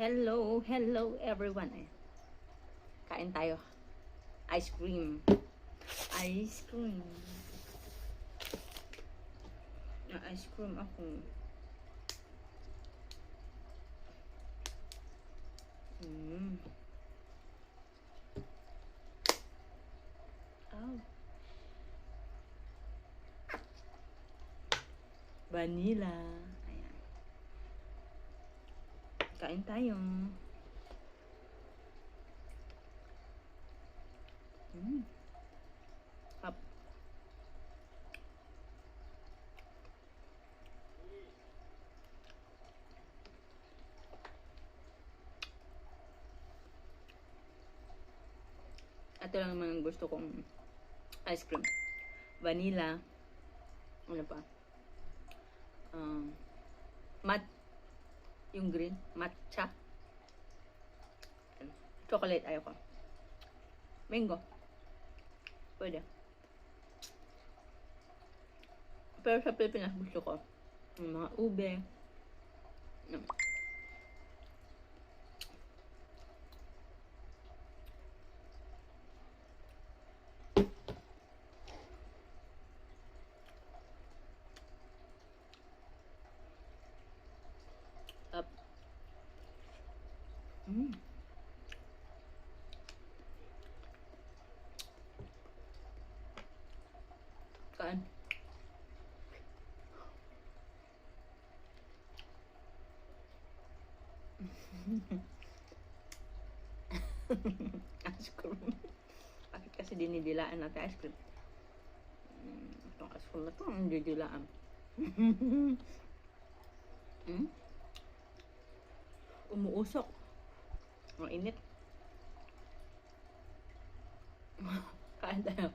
Hello, hello everyone. Kain tayo. Ice cream. Ice cream. Ice cream ako. Oh. Vanilla. Ayan. Kain tayo. Up. Ito lang naman ang gusto kong ice cream. Vanilla. Ano pa? Yung green. Matcha. Chocolate ayoko. Mango. Pwede. Pero sa Pilipinas gusto ko yung mga ube. Up. Kain. Ice cream. Bakit kasi dinidilaan natin ice cream? Itong ice cream na ito, ang didilaan. Umuusok. Ang init. Kain tayo.